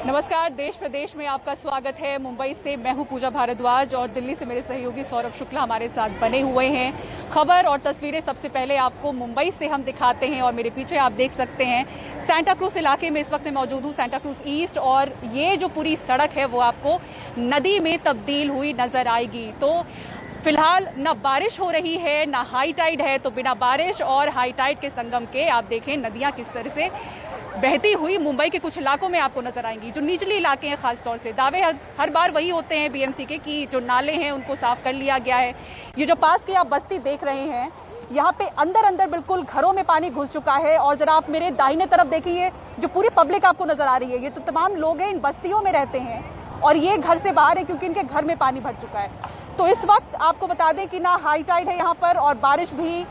नमस्कार, देश प्रदेश में आपका स्वागत है। मुंबई से मैं हूं पूजा भारद्वाज और दिल्ली से मेरे सहयोगी सौरभ शुक्ला हमारे साथ बने हुए हैं। खबर और तस्वीरें सबसे पहले आपको मुंबई से हम दिखाते हैं और मेरे पीछे आप देख सकते हैं सांता क्रूज इलाके में इस वक्त मैं मौजूद हूं, सांता क्रूज ईस्ट, और ये जो पूरी सड़क है वो आपको नदी में तब्दील हुई नजर आएगी। तो फिलहाल न बारिश हो रही है न हाई टाइड है, तो बिना बारिश और हाई टाइड के संगम के आप देखें नदियां किस तरह से बहती हुई मुंबई के कुछ इलाकों में आपको नजर आएंगी। जो निचले इलाके हैं खासतौर से दावे हर बार वही होते हैं बीएमसी के कि जो नाले हैं उनको साफ कर लिया गया है। ये जो पास की आप बस्ती देख रहे हैं यहाँ पे अंदर बिल्कुल घरों में पानी घुस चुका है। और जरा आप मेरे दाहिने तरफ देखिए, जो पूरी पब्लिक आपको नजर आ रही है ये तो तमाम लोग हैं, इन बस्तियों में रहते हैं और ये घर से बाहर है क्योंकि इनके घर में पानी भर चुका है। तो इस वक्त आपको बता दें कि ना हाई टाइड है यहाँ पर और बारिश भी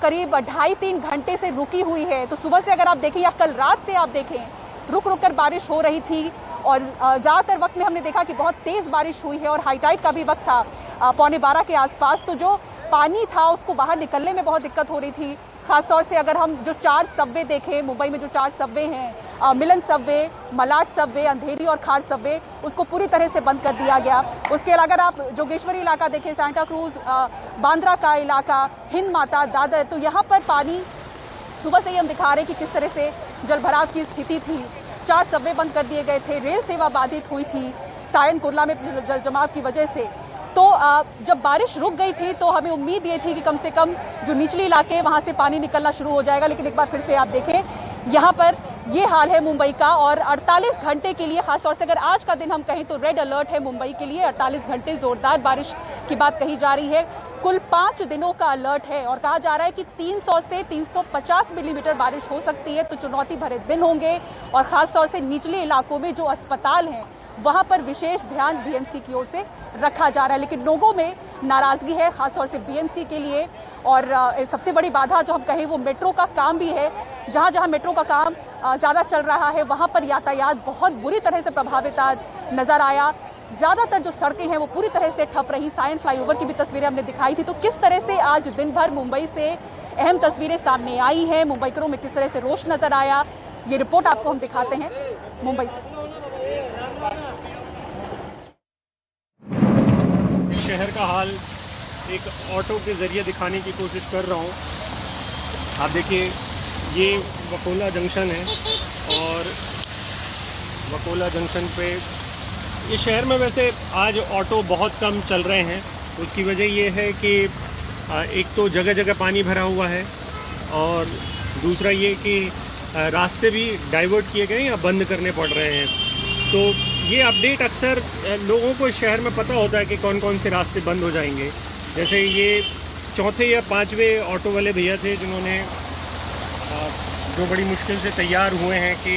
करीब 2.5-3 घंटे से रुकी हुई है। तो सुबह से अगर आप देखें या कल रात से आप देखें रुक कर बारिश हो रही थी और ज्यादातर वक्त में हमने देखा कि बहुत तेज बारिश हुई है और हाई टाइड का भी वक्त था 11:15 के आसपास। तो जो पानी था उसको बाहर निकलने में बहुत दिक्कत हो रही थी। खासतौर से अगर हम जो 4 सबवे देखें मुंबई में, जो 4 सबवे हैं, मिलन सबवे, मलाड सबवे, अंधेरी और खार सबवे, उसको पूरी तरह से बंद कर दिया गया। उसके अलावा अगर आप जोगेश्वरी इलाका देखें, सांता क्रूज, बांद्रा का इलाका, हिंद माता, दादर, तो यहाँ पर पानी सुबह से ही हम दिखा रहे हैं कि किस तरह से जलभराव की स्थिति थी। 4 सबवे बंद कर दिए गए थे, रेल सेवा बाधित हुई थी सायन कुर्ला में जल जमाव की वजह से। तो जब बारिश रुक गई थी तो हमें उम्मीद ये थी कि कम से कम जो निचले इलाके हैं वहां से पानी निकलना शुरू हो जाएगा, लेकिन एक बार फिर से आप देखें यहाँ पर ये हाल है मुंबई का। और 48 घंटे के लिए, खासतौर से अगर आज का दिन हम कहें तो रेड अलर्ट है मुंबई के लिए। 48 घंटे जोरदार बारिश की बात कही जा रही है। कुल 5 दिनों का अलर्ट है और कहा जा रहा है कि 300 से 350 मिलीमीटर बारिश हो सकती है। तो चुनौती भरे दिन होंगे और खासतौर से निचले इलाकों में जो अस्पताल हैं वहां पर विशेष ध्यान बीएमसी की ओर से रखा जा रहा है। लेकिन लोगों में नाराजगी है खासतौर से बीएमसी के लिए। और सबसे बड़ी बाधा जो हम कहें वो मेट्रो का काम भी है। जहां जहां मेट्रो का काम ज्यादा चल रहा है वहां पर यातायात बहुत बुरी तरह से प्रभावित आज नजर आया। ज्यादातर जो सड़कें हैं वो पूरी तरह से ठप रही। सायन फ्लाईओवर की भी तस्वीरें हमने दिखाई थी। तो किस तरह से आज दिन भर मुंबई से अहम तस्वीरें सामने आई हैं, मुंबईकरों में किस तरह से रोष नजर आया, ये रिपोर्ट आपको हम दिखाते हैं मुंबई से। शहर का हाल एक ऑटो के ज़रिए दिखाने की कोशिश कर रहा हूँ। आप देखिए ये वकोला जंक्शन है और वकोला जंक्शन पे ये शहर में वैसे आज ऑटो बहुत कम चल रहे हैं। उसकी वजह ये है कि एक तो जगह जगह पानी भरा हुआ है और दूसरा ये कि रास्ते भी डाइवर्ट किए गए या बंद करने पड़ रहे हैं। तो ये अपडेट अक्सर लोगों को शहर में पता होता है कि कौन कौन से रास्ते बंद हो जाएंगे। जैसे ये 4थे या 5वें ऑटो वाले भैया थे जिन्होंने जो बड़ी मुश्किल से तैयार हुए हैं कि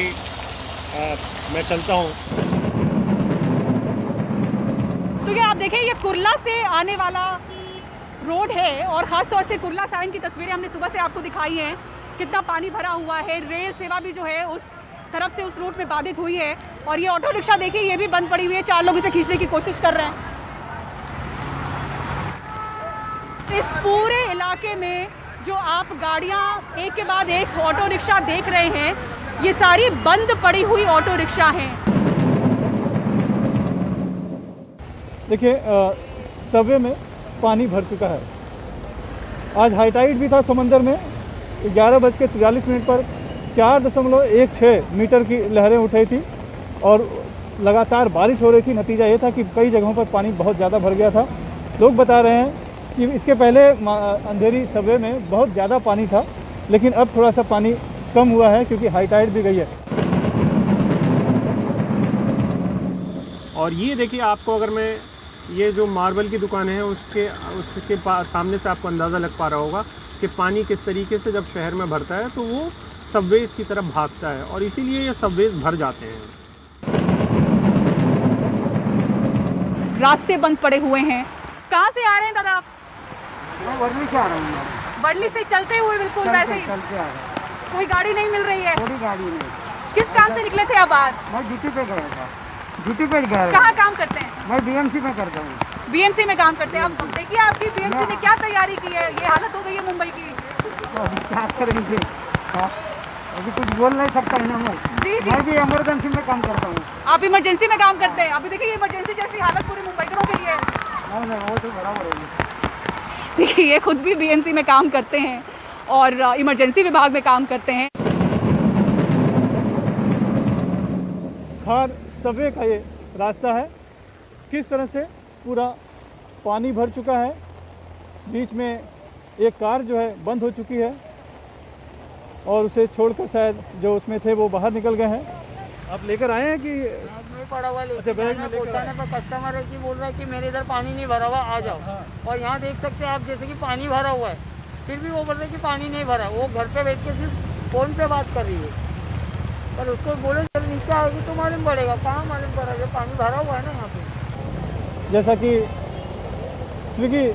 मैं चलता हूँ। तो ये आप देखें ये कुर्ला से आने वाला रोड है और खासतौर से कुर्ला साइन की तस्वीरें हमने सुबह से आपको दिखाई हैं। कितना पानी भरा हुआ है। रेल सेवा भी जो है उस तरफ से उस रूट में बाधित हुई है और ये ऑटो रिक्शा देखिए ये भी बंद पड़ी हुई है। 4 लोग इसे खींचने की कोशिश कर रहे हैं। इस पूरे इलाके में जो आप गाड़ियां एक के बाद एक ऑटो रिक्शा देख रहे हैं ये सारी बंद पड़ी हुई ऑटो रिक्शा हैं। देखिए सबवे में पानी भर चुका है। आज हाई टाइड भी था समंदर में। 11:43 पर 4.16 मीटर की लहरें उठी थी और लगातार बारिश हो रही थी। नतीजा ये था कि कई जगहों पर पानी बहुत ज़्यादा भर गया था। लोग बता रहे हैं कि इसके पहले अंधेरी सबवे में बहुत ज़्यादा पानी था, लेकिन अब थोड़ा सा पानी कम हुआ है क्योंकि हाई टाइड भी गई है। और ये देखिए आपको अगर मैं ये जो मार्बल की दुकान है उसके सामने से आपको अंदाज़ा लग पा रहा होगा कि पानी किस तरीके से जब शहर में भरता है तो वो सबवेज की तरफ भागता है और इसीलिए ये सबवेज भर जाते हैं। रास्ते बंद पड़े हुए हैं। कहाँ से आ रहे हैं दादा आप? मैं वर्ली से आ रहा हूँ। वर्ली से चलते हुए बिल्कुल वैसे ही? चलते आ रहा हूँ। कोई गाड़ी नहीं मिल रही है? कोई गाड़ी नहीं। किस काम से निकले थे आप आज? मैं ड्यूटी पे गया था। ड्यूटी पे गया। कहाँ काम करते हैं? मैं बीएमसी में करता हूँ। बीएमसी में काम करते हैं आप? देखिए आपकी बीएमसी ने क्या तैयारी की है। ये हालत हो गई है मुंबई की। क्या करेंगे? अभी कुछ बोल नहीं सकता है ना जी। मैं भी इमरजेंसी में काम करता हूँ। आप इमरजेंसी में काम करते हैं? अभी देखिए ये इमरजेंसी जैसी हालत पूरे मुंबईकरों के लिए है। नहीं वो तो बराबर है। देखिए ये खुद भी बीएमसी में काम करते हैं और इमरजेंसी विभाग में काम करते हैं। खार सबवे का ये रास्ता है, किस तरह से पूरा पानी भर चुका है। बीच में एक कार जो है बंद हो चुकी है और उसे छोड़कर शायद जो उसमें थे वो बाहर निकल गए हैं। आप लेकर आए हैं कि नहीं पड़ा हुआ अच्छा, बैग में लेकर पहुंचाने पर कस्टमर है कि बोल रहा है कि मेरे इधर पानी नहीं भरा हुआ, आ जाओ। और यहाँ देख सकते हैं आप जैसे कि पानी भरा हुआ है, फिर भी वो बोल रहे कि पानी नहीं भरा। वो घर पे बैठ के सिर्फ फोन पे बात कर रही है, पर उसको बोले जब नीचे आएगी तो मालूम पड़ेगा। कहाँ मालूम पड़ेगा, पानी भरा हुआ है ना यहाँ पे। जैसा कि स्विगी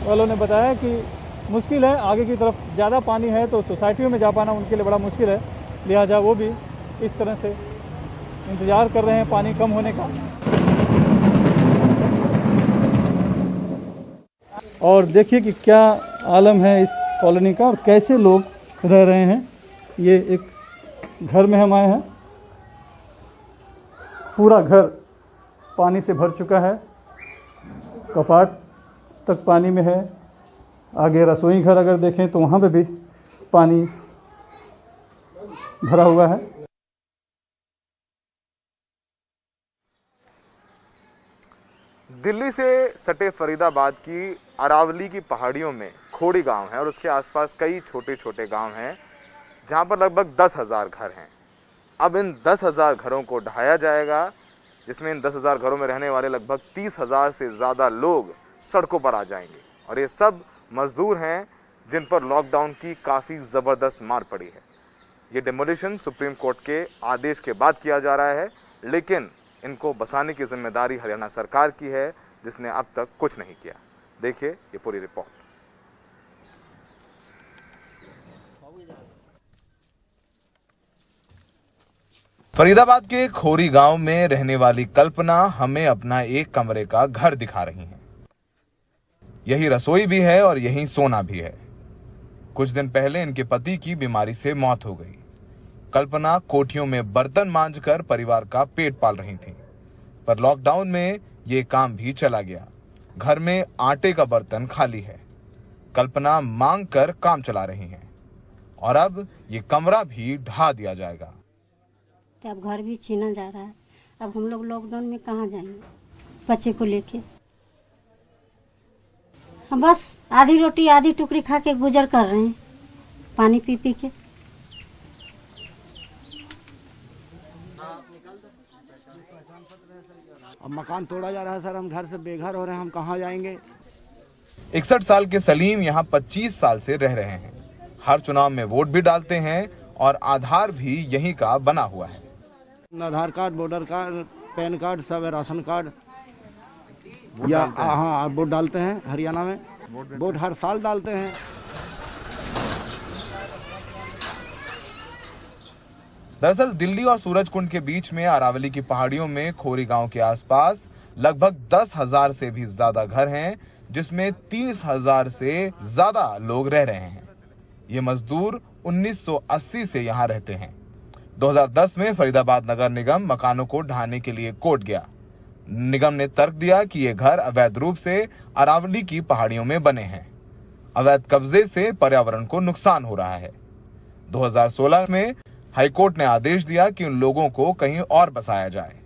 वालों ने बताया कि मुश्किल है, आगे की तरफ ज़्यादा पानी है तो सोसाइटियों में जा पाना उनके लिए बड़ा मुश्किल है, लिहाजा वो भी इस तरह से इंतज़ार कर रहे हैं पानी कम होने का। और देखिए कि क्या आलम है इस कॉलोनी का और कैसे लोग रह रहे हैं। ये एक घर में हम आए हैं, पूरा घर पानी से भर चुका है, कपाट तक पानी में है। आगे रसोई घर अगर देखें तो वहाँ पे भी पानी भरा हुआ है। दिल्ली से सटे फरीदाबाद की अरावली की पहाड़ियों में खोड़ी गांव है और उसके आसपास कई छोटे छोटे गांव हैं जहां पर लगभग 10,000 घर हैं। अब इन 10,000 घरों को ढहाया जाएगा, जिसमें इन 10,000 घरों में रहने वाले लगभग 30,000 से ज़्यादा लोग सड़कों पर आ जाएंगे। और ये सब मजदूर हैं जिन पर लॉकडाउन की काफ़ी ज़बरदस्त मार पड़ी है। ये डिमोलिशन सुप्रीम कोर्ट के आदेश के बाद किया जा रहा है, लेकिन इनको बसाने की जिम्मेदारी हरियाणा सरकार की है, जिसने अब तक कुछ नहीं किया। देखिए ये पूरी रिपोर्ट। फरीदाबाद के खोरी गांव में रहने वाली कल्पना हमें अपना एक कमरे का घर दिखा रही हैं। यही रसोई भी है और यही सोना भी है। कुछ दिन पहले इनके पति की बीमारी से मौत हो गई। कल्पना कोठियों में बर्तन मांजकर परिवार का पेट पाल रही थीं, पर लॉकडाउन में ये काम भी चला गया। घर में आटे का बर्तन खाली है। कल्पना मांग कर काम चला रही हैं और अब ये कमरा भी ढा दिया जाएगा। अब घर भी छीना जा रहा है। अब हम लोग लॉकडाउन में कहाँ जाएंगे बच्चे को लेके? हम बस आधी रोटी आधी टुकड़ी खा के गुजर कर रहे हैं, पानी पी पी के। अब मकान तोड़ा जा रहा है सर, हम घर से बेघर हो रहे हैं, हम कहाँ जाएंगे? 61 साल के सलीम यहाँ 25 साल से रह रहे हैं। हर चुनाव में वोट भी डालते हैं और आधार भी यहीं का बना हुआ है। Aadhaar card, voter card, PAN card सब है, राशन कार्ड या हाँ वोट डालते हैं। हरियाणा में वोट हर साल डालते हैं। दरअसल दिल्ली और सूरजकुंड के बीच में अरावली की पहाड़ियों में खोरी गांव के आसपास लगभग 10,000 से भी ज्यादा घर हैं, जिसमें 30,000 से ज्यादा लोग रह रहे हैं। ये मजदूर 1980 से यहाँ रहते हैं। 2010 में फरीदाबाद नगर निगम मकानों को ढहाने के लिए कोर्ट गया। निगम ने तर्क दिया कि ये घर अवैध रूप से अरावली की पहाड़ियों में बने हैं। अवैध कब्जे से पर्यावरण को नुकसान हो रहा है। 2016 में हाईकोर्ट ने आदेश दिया कि उन लोगों को कहीं और बसाया जाए।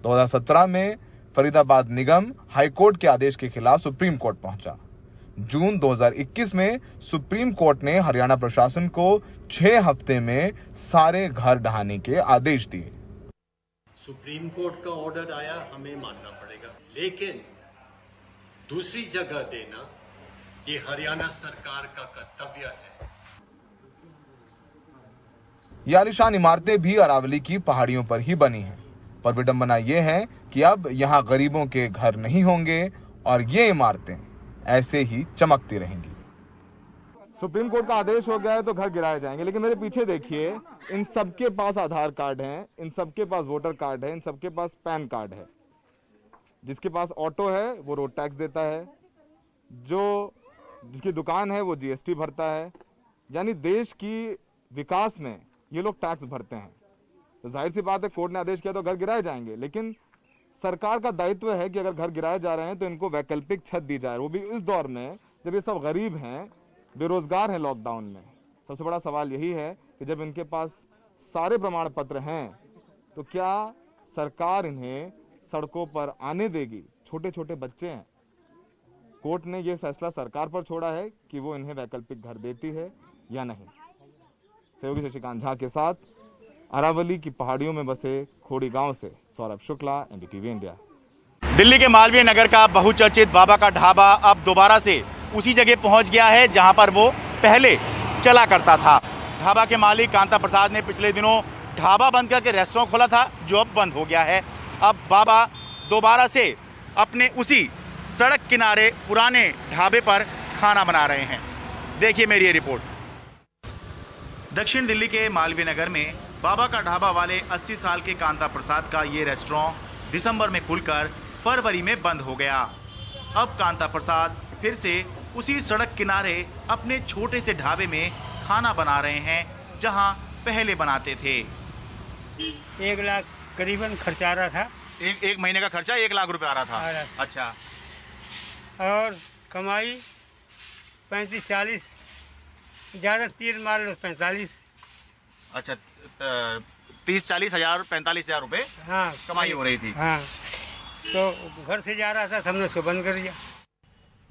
2017 में फरीदाबाद निगम हाईकोर्ट के आदेश के खिलाफ सुप्रीम कोर्ट पहुंचा। जून 2021 में सुप्रीम कोर्ट ने हरियाणा प्रशासन को 6 हफ्ते में सारे घर ढहाने के आदेश दिए। सुप्रीम कोर्ट का ऑर्डर आया, हमें मानना पड़ेगा, लेकिन दूसरी जगह देना ये हरियाणा सरकार का कर्तव्य है। ये आलीशान इमारतें भी अरावली की पहाड़ियों पर ही बनी हैं, पर विडंबना ये है कि अब यहाँ गरीबों के घर नहीं होंगे और ये इमारतें ऐसे ही चमकती रहेंगी। सुप्रीम कोर्ट का आदेश हो गया है तो घर गिराए जाएंगे, लेकिन मेरे पीछे देखिए, इन सबके पास आधार कार्ड है, इन सबके पास वोटर कार्ड है, इन सबके पास पैन कार्ड है। जिसके पास ऑटो है वो रोड टैक्स देता है, जिसकी दुकान है वो जीएसटी भरता है। यानी देश की विकास में ये लोग टैक्स भरते हैं। तो जाहिर सी बात है, कोर्ट ने आदेश किया तो घर गिराए जाएंगे, लेकिन सरकार का दायित्व है कि अगर घर गिराए जा रहे हैं तो इनको वैकल्पिक छत दी जाए, वो भी इस दौर में जब ये सब गरीब हैं, बेरोजगार हैं लॉकडाउन में। सबसे बड़ा सवाल यही है कि जब इनके पास सारे प्रमाण पत्र हैं तो क्या सरकार इन्हें सड़कों पर आने देगी? छोटे छोटे बच्चे हैं। कोर्ट ने यह फैसला सरकार पर छोड़ा है कि वो इन्हें वैकल्पिक घर देती है या नहीं। सहयोगी शशिकांत झा के साथ अरावली की पहाड़ियों में बसे खोड़ी गांव से सौरभ शुक्ला, एनडीटीवी इंडिया। दिल्ली के मालवीय नगर का बहुचर्चित बाबा का ढाबा अब दोबारा से उसी जगह पहुंच गया है जहां पर वो पहले चला करता था। ढाबा के मालिक कांता प्रसाद ने पिछले दिनों ढाबा बंद करके रेस्टोरेंट खोला था, जो अब बंद हो गया है। अब बाबा दोबारा से अपने उसी सड़क किनारे पुराने ढाबे पर खाना बना रहे हैं। देखिए मेरी ये रिपोर्ट। दक्षिण दिल्ली के मालवीय नगर में बाबा का ढाबा वाले 80 साल के कांता प्रसाद का ये रेस्टोरेंट दिसंबर में खुलकर फरवरी में बंद हो गया। अब कांता प्रसाद फिर से उसी सड़क किनारे अपने छोटे से ढाबे में खाना बना रहे हैं जहां पहले बनाते थे। 1 लाख करीबन खर्चा आ रहा था। एक महीने का खर्चा 1 लाख रुपए आ रहा था। अच्छा। और कमाई 35-40, ज़्यादा तीर मार लो 45। अच्छा, 30-40 हजार 45 हजार रुपए हाँ कमाई हो रही थी। हाँ, तो घर से जा रहा था, हमने उसको बंद कर दिया।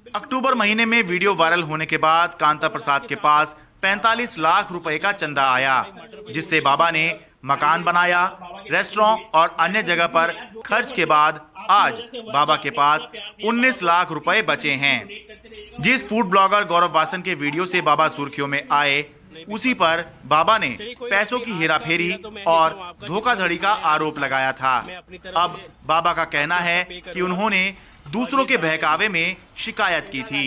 अक्टूबर महीने में वीडियो वायरल होने के बाद कांता प्रसाद के पास 45 लाख रुपए का चंदा आया, जिससे बाबा ने मकान बनाया। रेस्टोरेंट और अन्य जगह पर खर्च के बाद आज बाबा के पास 19 लाख रुपए बचे हैं। जिस फूड ब्लॉगर गौरव वासन के वीडियो से बाबा सुर्खियों में आए, उसी पर बाबा ने पैसों की हेराफेरी और धोखाधड़ी का आरोप लगाया था। अब बाबा का कहना है कि उन्होंने दूसरों के बहकावे में शिकायत की थी।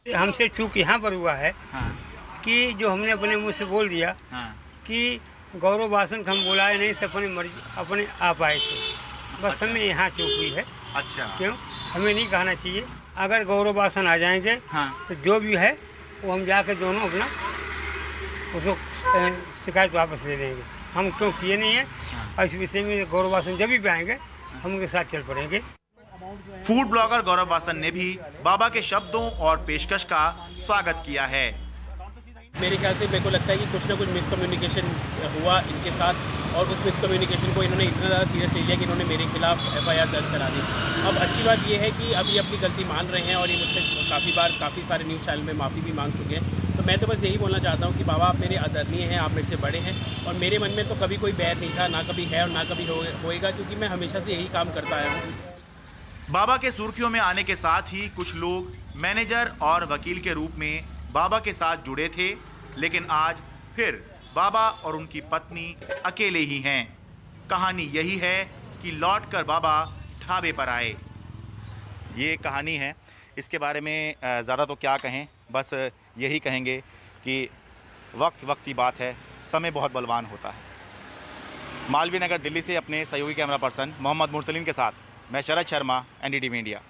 हमसे चूक यहाँ पर हुआ है कि जो हमने अपने मुंह से बोल दिया कि गौरव वासन को हम बुलाए नहीं, से अपनी मर्जी अपने आप आए थे। बस हमें यहाँ चूक हुई है। अच्छा। क्यों? हमें नहीं कहना चाहिए। अगर गौरव वासन आ जाएंगे तो जो भी है वो हम जाके दोनों अपना उसको शिकायत वापस ले लेंगे। हम क्यों किए नहीं है, और इस विषय में गौरव वासन जब भी आएंगे हम उनके साथ चल पड़ेंगे। फूड ब्लॉगर गौरव वासन ने भी बाबा के शब्दों और पेशकश का स्वागत किया है। मेरे ख्याल से मेरे को लगता है कि कुछ ना कुछ मिसकम्युनिकेशन हुआ इनके साथ, और उस मिसकम्युनिकेशन को इन्होंने इतना ज़्यादा सीरियस ले लिया कि इन्होंने मेरे खिलाफ FIR दर्ज करा दी। अब अच्छी बात ये है कि अभी अपनी गलती मान रहे हैं और ये मुझसे काफ़ी सारे न्यूज़ चैनल में माफ़ी भी मांग चुके हैं। तो मैं तो बस यही बोलना चाहता हूँ कि बाबा आप मेरे आदरणीय हैं, आप मेरे से बड़े हैं, और मेरे मन में तो कभी कोई बैर नहीं था, ना कभी है और ना कभी होएगा, क्योंकि मैं हमेशा से यही काम करता आया हूँ। बाबा के सुर्खियों में आने के साथ ही कुछ लोग मैनेजर और वकील के रूप में बाबा के साथ जुड़े थे, लेकिन आज फिर बाबा और उनकी पत्नी अकेले ही हैं। कहानी यही है कि लौटकर बाबा ढाबे पर आए। ये कहानी है, इसके बारे में ज़्यादा तो क्या कहें, बस यही कहेंगे कि वक्त की बात है, समय बहुत बलवान होता है। मालवीय नगर दिल्ली से अपने सहयोगी कैमरा पर्सन मोहम्मद मुरसलीन के साथ मैं शरद शर्मा, NDTV इंडिया।